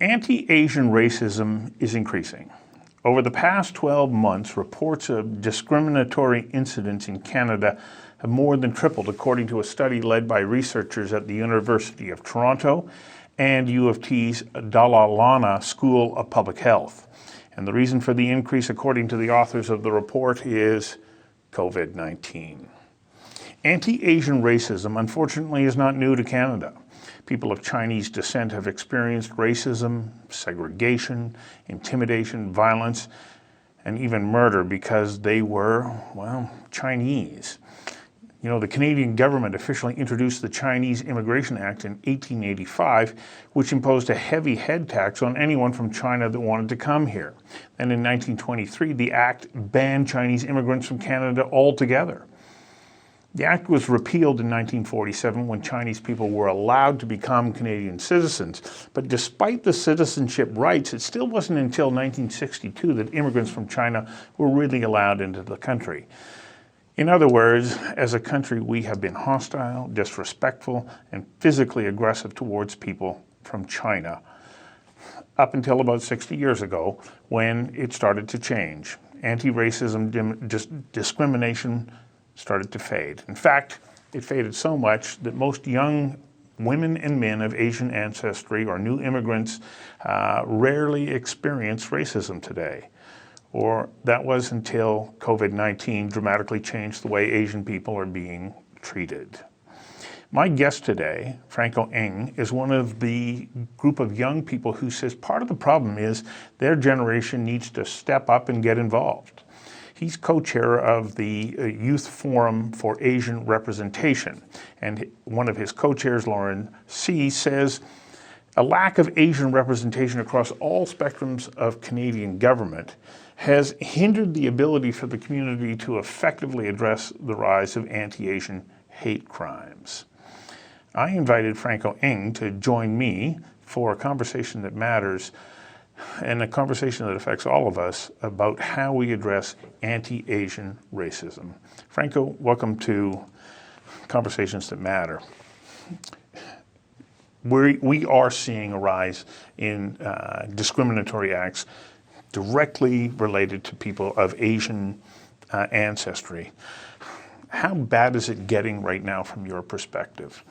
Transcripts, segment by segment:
Anti-Asian racism is increasing. Over the past 12 months, reports of discriminatory incidents in Canada have more than tripled, according to a study led by researchers at the University of Toronto and U of T's Dalla School of Public Health. And the reason for the increase, according to the authors of the report, is COVID-19. Anti-Asian racism, unfortunately, is not new to Canada. People of Chinese descent have experienced racism, segregation, intimidation, violence, and even murder because they were, well, Chinese. You know, the Canadian government officially introduced the Chinese Immigration Act in 1885, which imposed a heavy head tax on anyone from China that wanted to come here. Then in 1923, the act banned Chinese immigrants from Canada altogether. The act was repealed in 1947 when Chinese people were allowed to become Canadian citizens. But despite the citizenship rights, it still wasn't until 1962 that immigrants from China were really allowed into the country. In other words, as a country, we have been hostile, disrespectful, and physically aggressive towards people from China, up until about 60 years ago, when it started to change. Anti-racism discrimination started to fade. In fact, it faded so much that most young women and men of Asian ancestry or new immigrants rarely experience racism today. Or that was until COVID-19 dramatically changed the way Asian people are being treated. My guest today, Franco, is one of the group of young people who says part of the problem is their generation needs to step up and get involved. He's co-chair of the Youth Forum for Asian Representation, and one of his co-chairs, Lauren C., says a lack of Asian representation across all spectrums of Canadian government has hindered the ability for the community to effectively address the rise of anti-Asian hate crimes. I invited Franco to join me for a conversation that matters and a conversation that affects all of us about how we address anti-Asian racism. Franco, welcome to Conversations That Matter. We are seeing a rise in discriminatory acts directly related to people of Asian ancestry. How bad is it getting right now from your perspective?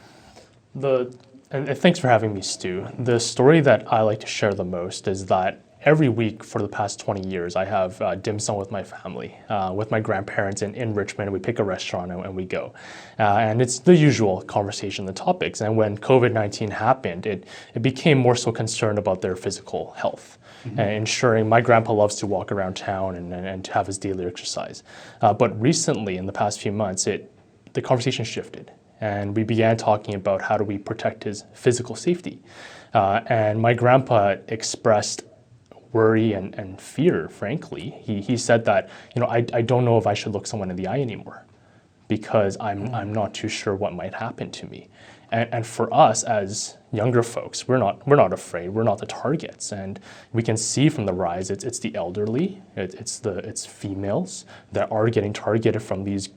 And thanks for having me, Stu. The story that I like to share the most is that every week for the past 20 years, I have dim sum with my family, with my grandparents in Richmond. We pick a restaurant and we go. And it's the usual conversation, the topics. And when COVID-19 happened, it became more so concerned about their physical health. Mm-hmm. And ensuring my grandpa loves to walk around town and to have his daily exercise. But recently, in the past few months, the conversation shifted. And we began talking about how do we protect his physical safety. And my grandpa expressed worry and fear, frankly. He said that, I don't know if I should look someone in the eye anymore because I'm not too sure what might happen to me. And for us as younger folks, we're not afraid. We're not the targets, and we can see from the rise it's the elderly, it's females that are getting targeted from these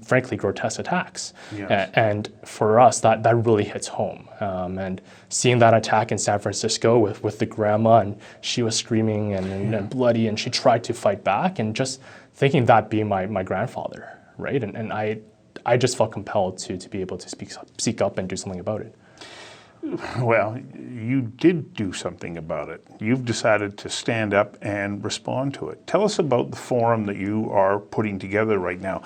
frankly grotesque attacks. Yes. And for us, that really hits home. And seeing that attack in San Francisco with the grandma, and she was screaming and bloody, and she tried to fight back, and just thinking that being my grandfather, right? And I just felt compelled to be able to speak up and do something about it. Well, you did do something about it. You've decided to stand up and respond to it. Tell us about the forum that you are putting together right now.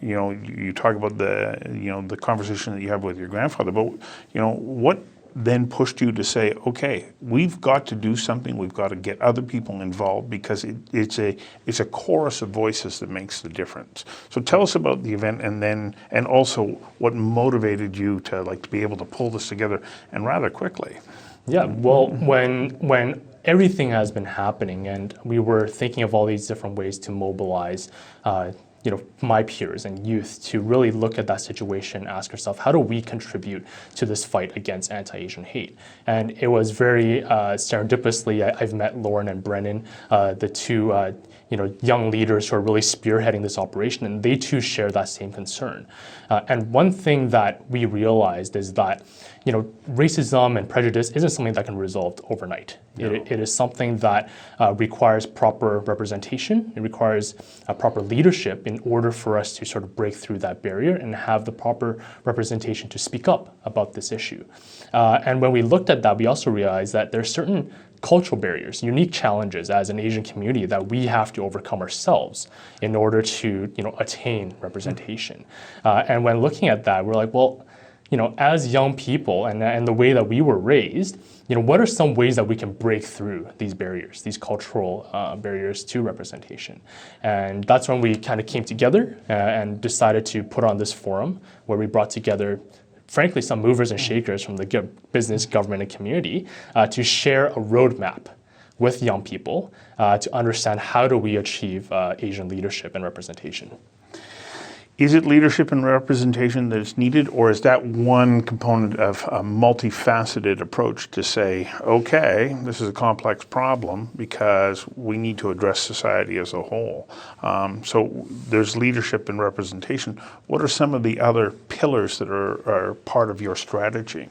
You talk about the conversation that you have with your grandfather, but what then pushed you to say, okay, we've got to do something. We've got to get other people involved because it's a chorus of voices that makes the difference. So tell us about the event and also what motivated you to be able to pull this together and rather quickly. Yeah, well, when everything has been happening and we were thinking of all these different ways to mobilize my peers and youth to really look at that situation, ask ourselves, how do we contribute to this fight against anti-Asian hate? And it was very serendipitously, I've met Lauren and Brennan, the two young leaders who are really spearheading this operation, and they too share that same concern. And one thing that we realized is that racism and prejudice isn't something that can be resolved overnight. It is something that requires proper representation. It requires proper leadership in order for us to sort of break through that barrier and have the proper representation to speak up about this issue. And when we looked at that, we also realized that there are certain cultural barriers, unique challenges as an Asian community that we have to overcome ourselves in order to attain representation. And when looking at that, we're like, well, as young people and the way that we were raised, what are some ways that we can break through these barriers, these cultural barriers to representation? And that's when we kind of came together and decided to put on this forum where we brought together, frankly, some movers and shakers from the business, government, and community to share a roadmap with young people to understand how do we achieve Asian leadership and representation. Is it leadership and representation that is needed, or is that one component of a multifaceted approach to say, okay, this is a complex problem because we need to address society as a whole? So there's leadership and representation. What are some of the other pillars that are part of your strategy?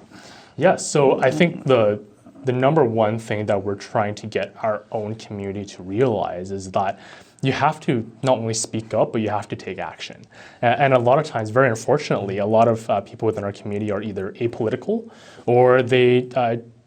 Yeah, so I think the number one thing that we're trying to get our own community to realize is that you have to not only speak up, but you have to take action. And a lot of times, very unfortunately, a lot of people within our community are either apolitical or they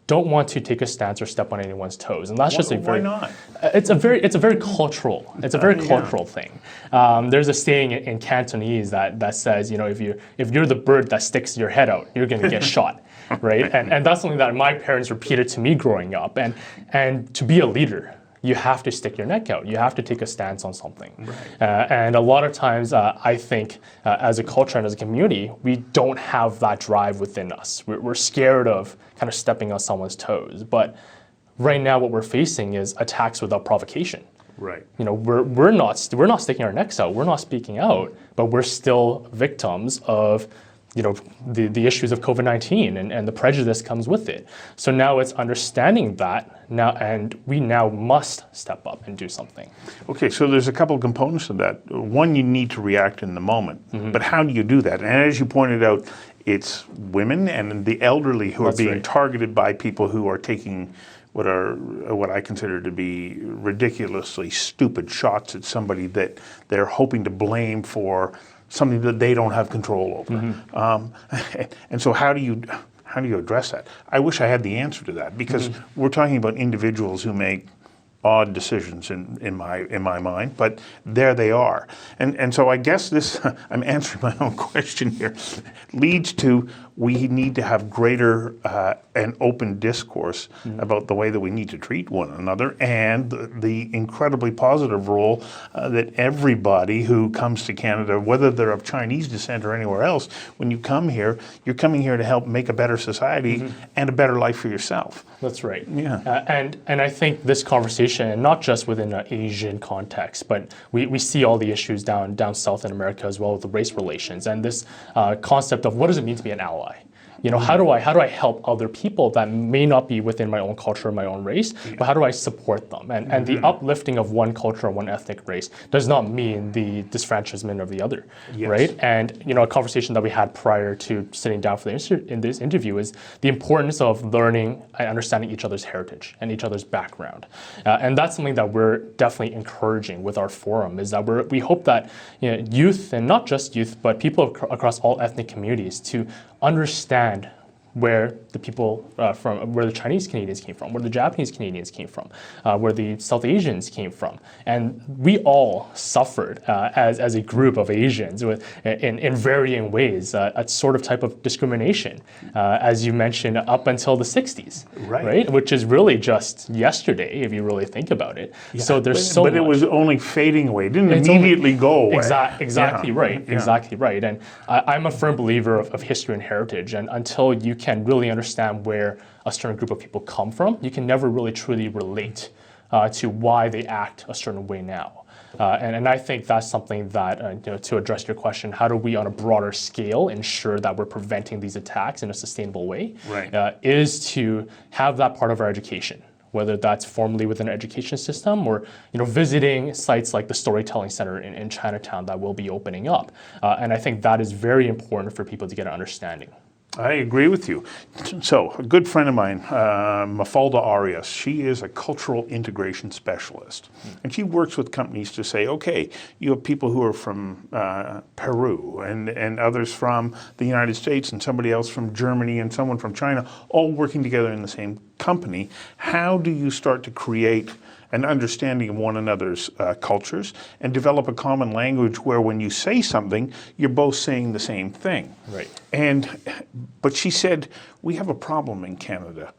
don't want to take a stance or step on anyone's toes, and that's just a very. Why not? It's a very cultural. It's a very cultural thing. There's a saying in Cantonese that says, if you're the bird that sticks your head out, you're going to get shot, right? And that's something that my parents repeated to me growing up. And to be a leader, you have to stick your neck out. You have to take a stance on something. Right. And a lot of times, I think, as a culture and as a community, we don't have that drive within us. We're scared of kind of stepping on someone's toes. But right now, what we're facing is attacks without provocation. Right. We're not sticking our necks out. We're not speaking out, but we're still victims of the issues of COVID-19 and the prejudice comes with it. So now it's understanding that now, and we now must step up and do something. Okay, so there's a couple of components to that. One, you need to react in the moment, but how do you do that? And as you pointed out, it's women and the elderly who are being targeted by people who are taking what I consider to be ridiculously stupid shots at somebody that they're hoping to blame for something that they don't have control over. And so how do you address that? I wish I had the answer to that, because we're talking about individuals who make odd decisions in my mind, but there they are. And so I guess this, I'm answering my own question here, leads to we need to have greater and open discourse about the way that we need to treat one another, and the incredibly positive role that everybody who comes to Canada, whether they're of Chinese descent or anywhere else, when you come here, you're coming here to help make a better society and a better life for yourself. That's right. Yeah. And I think this conversation, and not just within an Asian context, but we see all the issues down south in America as well with the race relations and this concept of what does it mean to be an ally? How do I help other people that may not be within my own culture or my own race, but how do I support them? And the uplifting of one culture or one ethnic race does not mean the disfranchisement of the other, right? And a conversation that we had prior to sitting down for in this interview is the importance of learning and understanding each other's heritage and each other's background. And that's something that we're definitely encouraging with our forum, is that we hope that youth, and not just youth, but people across all ethnic communities, to understand where the people where the Chinese Canadians came from, where the Japanese Canadians came from, where the South Asians came from. And we all suffered as a group of Asians in varying ways, a sort of type of discrimination, as you mentioned, up until the 60s, right? Which is really just yesterday, if you really think about it. Yeah. So there's so much. But it was only fading away. It didn't immediately go away. Exactly right. Yeah. Exactly right. And I'm a firm believer of history and heritage. And until you can really understand where a certain group of people come from, you can never really truly relate to why they act a certain way now. And I think that's something that, to address your question, how do we on a broader scale ensure that we're preventing these attacks in a sustainable way, is to have that part of our education, whether that's formally within an education system or visiting sites like the Storytelling Center in Chinatown that will be opening up. And I think that is very important for people to get an understanding. I agree with you. So, a good friend of mine, Mafalda Arias, she is a cultural integration specialist. And she works with companies to say, okay, you have people who are from Peru and others from the United States and somebody else from Germany and someone from China, all working together in the same company. How do you start to create an understanding of one another's cultures and develop a common language where when you say something, you're both saying the same thing? Right. But she said, we have a problem in Canada.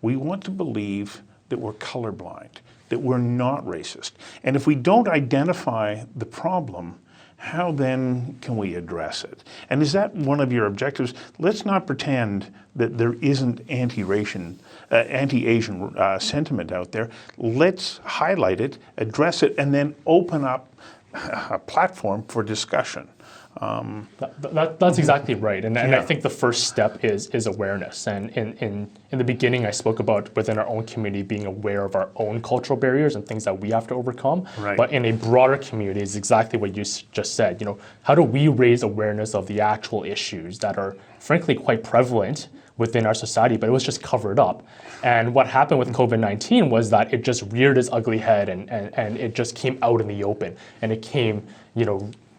We want to believe that we're colorblind, that we're not racist. And if we don't identify the problem, how then can we address it? And is that one of your objectives? Let's not pretend that there isn't anti-Asian sentiment out there. Let's highlight it, address it, and then open up a platform for discussion. That's exactly right, and I think the first step is awareness. And in the beginning, I spoke about within our own community being aware of our own cultural barriers and things that we have to overcome. Right. But in a broader community, is exactly what you just said. How do we raise awareness of the actual issues that are frankly quite prevalent within our society, but it was just covered up. And what happened with COVID-19 was that it just reared its ugly head and it just came out in the open, and it came,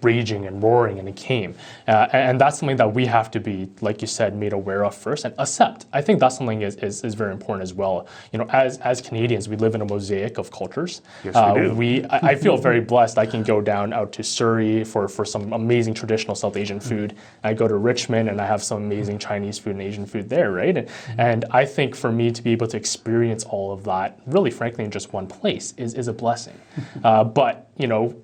raging and roaring, and it came. And that's something that we have to be, like you said, made aware of first and accept. I think that's something is very important as well. As Canadians, we live in a mosaic of cultures. Yes, we do. I feel very blessed. I can go down out to Surrey for some amazing traditional South Asian food. I go to Richmond and I have some amazing Chinese food and Asian food there, right? And I think for me to be able to experience all of that, really frankly, in just one place is a blessing. But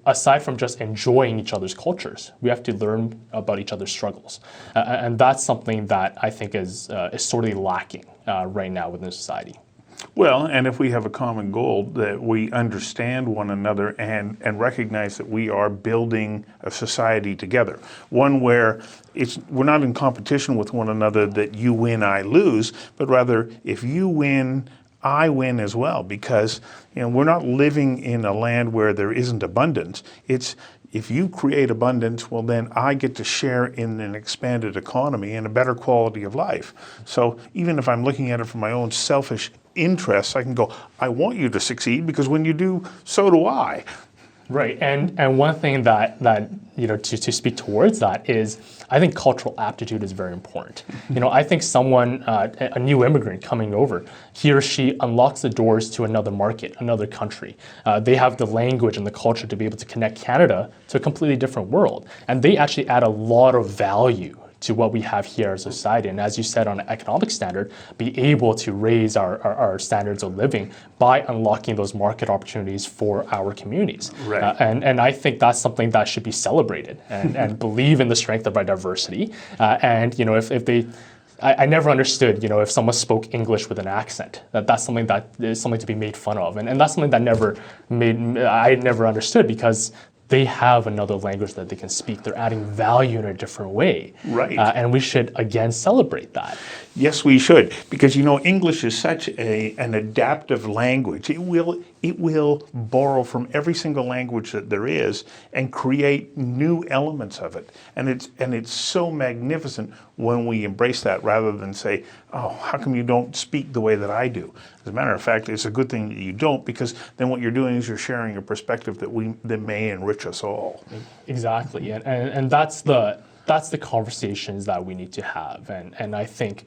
aside from just enjoying each other's cultures, we have to learn about each other's struggles. And that's something that I think is sorely lacking right now within society. Well, and if we have a common goal, that we understand one another and recognize that we are building a society together, one where we're not in competition with one another that you win, I lose, but rather if you win, I win as well, because we're not living in a land where there isn't abundance. It's if you create abundance, well then I get to share in an expanded economy and a better quality of life. So even if I'm looking at it from my own selfish interests, I can go, I want you to succeed because when you do, so do I. Right, and one thing that to speak towards that is, I think cultural aptitude is very important. I think someone, a new immigrant coming over, he or she unlocks the doors to another market, another country. They have the language and the culture to be able to connect Canada to a completely different world, and they actually add a lot of value to what we have here as a society. And as you said, on an economic standard, be able to raise our standards of living by unlocking those market opportunities for our communities. Right. And I think that's something that should be celebrated and believe in the strength of our diversity. If they, I never understood, if someone spoke English with an accent, that's something that is something to be made fun of. And that's something that I never understood, because they have another language that they can speak. They're adding value in a different way. Right. And we should, again, celebrate that. Yes, we should, because English is such an adaptive language. It will borrow from every single language that there is and create new elements of it. And it's so magnificent when we embrace that, rather than say, oh, how come you don't speak the way that I do? As a matter of fact, it's a good thing that you don't, because then what you're doing is you're sharing a perspective that may enrich us all. Exactly, and that's the conversations that we need to have. And I think,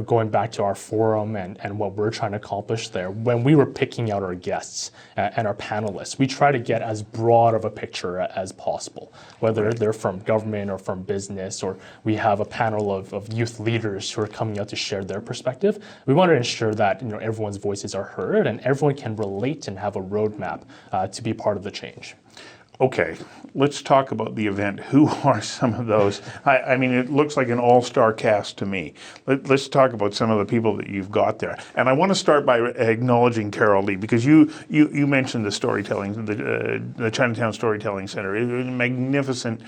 going back to our forum and what we're trying to accomplish there, when we were picking out our guests and our panelists, we try to get as broad of a picture as possible, whether they're from government or from business, or we have a panel of youth leaders who are coming out to share their perspective. We want to ensure that everyone's voices are heard and everyone can relate and have a roadmap to be part of the change. Okay, let's talk about the event. Who are some of those? I mean, it looks like an all-star cast to me. Let's talk about some of the people that you've got there. And I want to start by acknowledging Carol Lee, because you mentioned the storytelling, the Chinatown Storytelling Center. It was a magnificent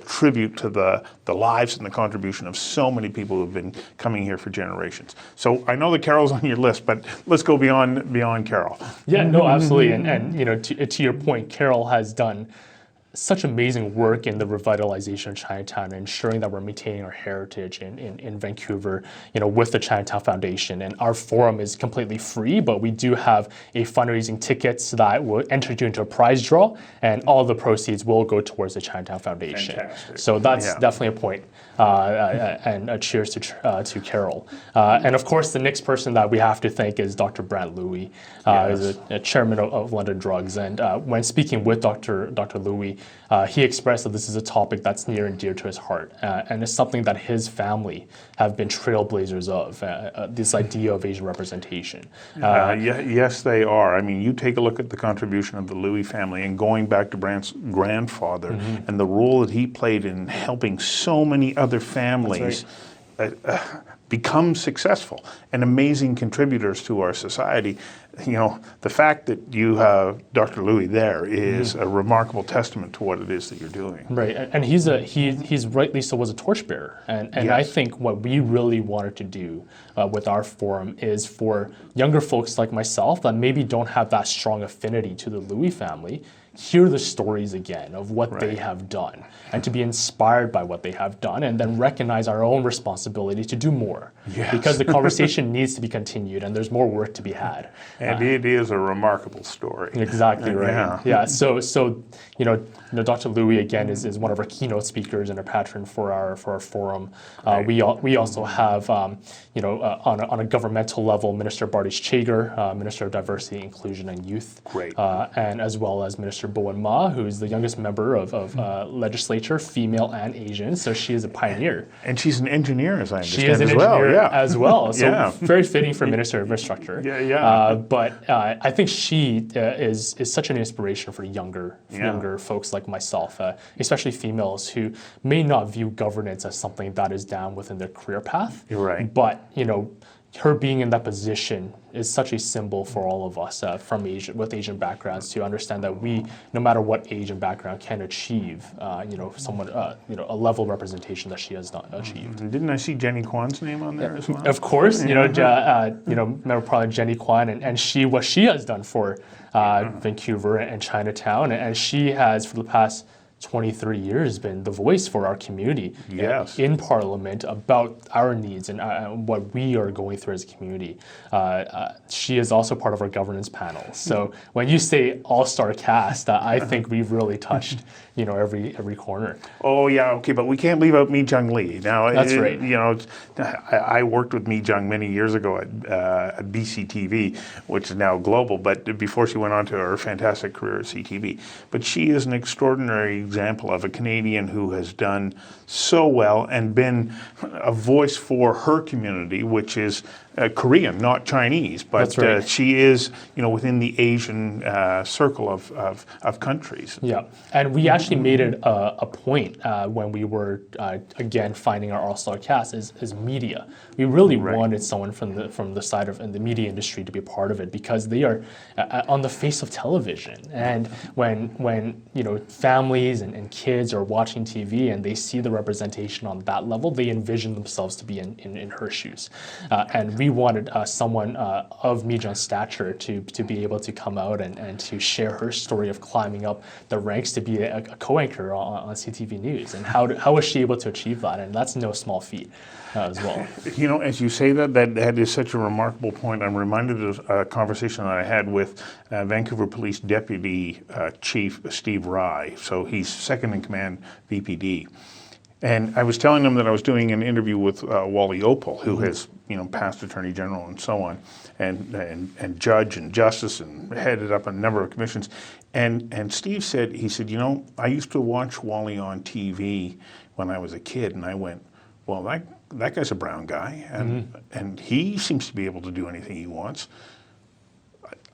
tribute to the lives and the contribution of so many people who've been coming here for generations. So I know that Carol's on your list, but let's go beyond Carol. Yeah, no, absolutely. And to your point, Carol has done such amazing work in the revitalization of Chinatown and ensuring that we're maintaining our heritage in Vancouver, with the Chinatown Foundation. And our forum is completely free, but we do have a fundraising tickets that will enter you into a prize draw, and all the proceeds will go towards the Chinatown Foundation. Fantastic. So that's Yeah. definitely a point. And a cheers to Carol. And of course, the next person that we have to thank is Dr. Brant Louie, who's a chairman of London Drugs. And when speaking with Dr. Louie, he expressed that this is a topic that's near and dear to his heart, and it's something that his family have been trailblazers of, this idea of Asian representation. Yes, they are. I mean, you take a look at the contribution of the Louis family and going back to Brant's grandfather and the role that he played in helping so many other families become successful and amazing contributors to our society. The fact that you have Dr. Louis there is a remarkable testament to what it is that you're doing. Right, and he's rightly so was a torchbearer, and Yes. I think what we really wanted to do with our forum is for younger folks like myself that maybe don't have that strong affinity to the Louis family, hear the stories again of what they have done, and to be inspired by what they have done, and then recognize our own responsibility to do more. Yes. Because the conversation needs to be continued, and there's more work to be had. And it is a remarkable story. Exactly right. Yeah. So Dr. Louie again is one of our keynote speakers and a patron for our forum. We also have on a governmental level, Minister Bardish Chager, Minister of Diversity, Inclusion, and Youth. Great. And as well as Minister Bowen Ma, who's the youngest member of legislature, female and Asian. So she is a pioneer. And she's an engineer, as I understand, She is an as well. engineer Yeah. as well. So Yeah. very fitting for Minister of Infrastructure. Yeah. But I think she is such an inspiration for younger folks like myself, especially females who may not view governance as something that is down within their career path. You're right. But her being in that position is such a symbol for all of us with Asian backgrounds to understand that we, no matter what age and background, can achieve, a level of representation that she has not achieved. And didn't I see Jenny Kwan's name on there as well? Of course, remember probably Jenny Kwan and what she has done for Vancouver and Chinatown, and she has for the past 23 years been the voice for our community in Parliament about our needs and what we are going through as a community. She is also part of our governance panel. So when you say all-star cast, I think we've really touched every corner. Oh yeah, okay, but we can't leave out Mi Jung Lee. Now That's right. I worked with Mi Jung many years ago at BCTV, which is now global. But before she went on to her fantastic career at CTV, but she is an extraordinary example of a Canadian who has done so well and been a voice for her community, which is Korean, not Chinese, but That's right. she is, within the Asian circle of countries. Yeah, and we actually made it a point when we were again finding our all-star cast is media. We really wanted someone from the side of the media industry to be a part of it because they are on the face of television. And when families and kids are watching TV and they see the representation on that level, they envision themselves to be in her shoes. And we wanted someone of Mi Jung's stature to be able to come out and to share her story of climbing up the ranks to be a co-anchor on CTV News. And how was she able to achieve that? And that's no small feat as well. As you say that is such a remarkable point. I'm reminded of a conversation that I had with Vancouver Police Deputy Chief Steve Rye. So he's second in command VPD. And I was telling them that I was doing an interview with Wally Opal, who has, past Attorney General and so on, and judge and justice and headed up a number of commissions. And Steve said, I used to watch Wally on TV when I was a kid, and I went, well, that guy's a brown guy, and he seems to be able to do anything he wants.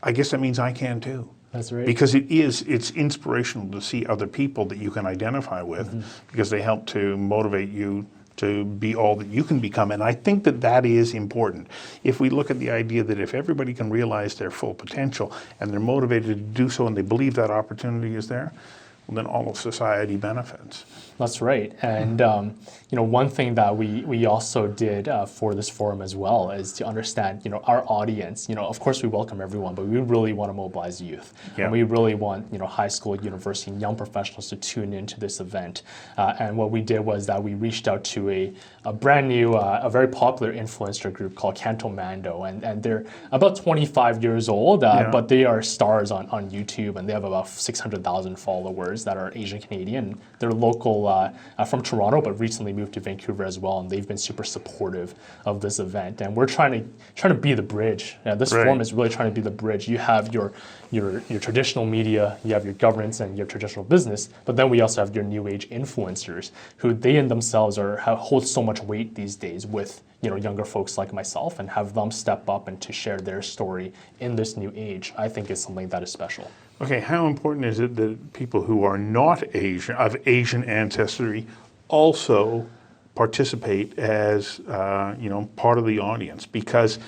I guess that means I can too. That's right. Because it's inspirational to see other people that you can identify with because they help to motivate you to be all that you can become. And I think that is important. If we look at the idea that if everybody can realize their full potential and they're motivated to do so and they believe that opportunity is there, well, then all of society benefits. That's right. And one thing that we also did for this forum as well is to understand, our audience. Of course we welcome everyone, but we really want to mobilize youth. Yeah. And we really want, high school, university, and young professionals to tune into this event. And what we did was that we reached out to a brand new, a very popular influencer group called Canto Mando. And they're about 25 years old, but they are stars on YouTube, and they have about 600,000 followers that are Asian Canadian. They're local from Toronto, but recently moved to Vancouver as well, and they've been super supportive of this event. And we're trying to be the bridge. This forum is really trying to be the bridge. You have your traditional media, you have your governance and your traditional business, but then we also have your new age influencers who they in themselves hold so much weight these days with younger folks like myself, and have them step up and to share their story in this new age, I think is something that is special. Okay, how important is it that people who are not Asian, of Asian ancestry, also participate as part of the audience? Because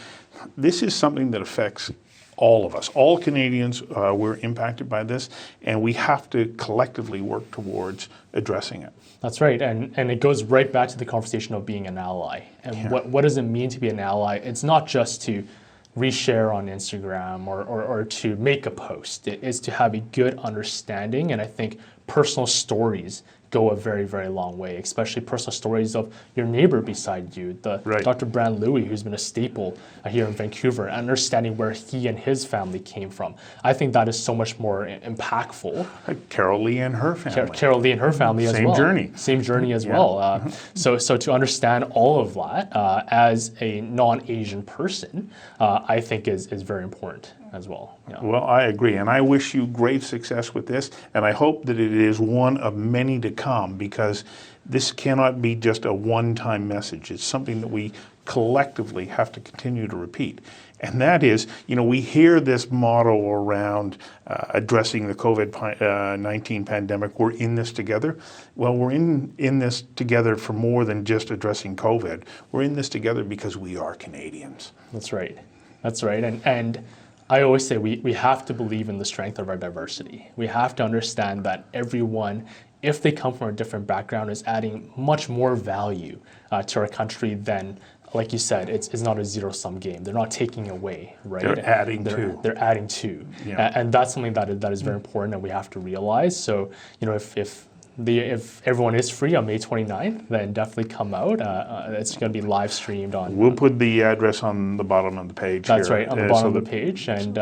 this is something that affects all of us. All Canadians were impacted by this, and we have to collectively work towards addressing it. That's right, and it goes right back to the conversation of being an ally. And what does it mean to be an ally? It's not just to reshare on Instagram or to make a post. It is to have a good understanding, and I think personal stories go a very, very long way, especially personal stories of your neighbor beside you, Dr. Brand Louie, who's been a staple here in Vancouver, understanding where he and his family came from. I think that is so much more impactful. Carol Lee and her family. Carol Lee and her family as well. Same journey as well. So to understand all of that as a non-Asian person, I think is very important as well. Well, I agree, and I wish you great success with this, and I hope that it is one of many to come, because this cannot be just a one-time message. It's something that we collectively have to continue to repeat. And that is, we hear this motto around addressing the COVID-19 pandemic, we're in this together. Well, we're in this together for more than just addressing COVID. We're in this together because we are Canadians. That's right. And I always say we have to believe in the strength of our diversity. We have to understand that everyone, if they come from a different background, is adding much more value to our country than, like you said, it's not a zero-sum game. They're not taking away, right? They're adding to. They're adding to. Yeah. And that's something that is very important and we have to realize. So, if everyone is free on May 29th, then definitely come out. It's going to be live streamed on. We'll put the address on the bottom of the page. That's right, on the bottom of the page, and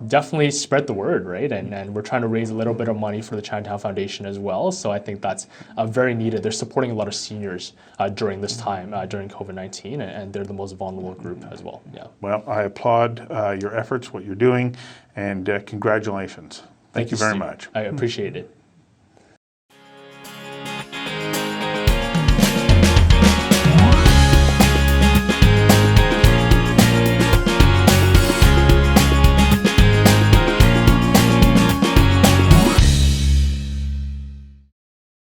definitely spread the word, right? And we're trying to raise a little bit of money for the Chinatown Foundation as well. So I think that's very needed. They're supporting a lot of seniors during this time, during COVID-19, and they're the most vulnerable group as well. Yeah. Well, I applaud your efforts, what you're doing, and congratulations. Thank you very much. I appreciate it.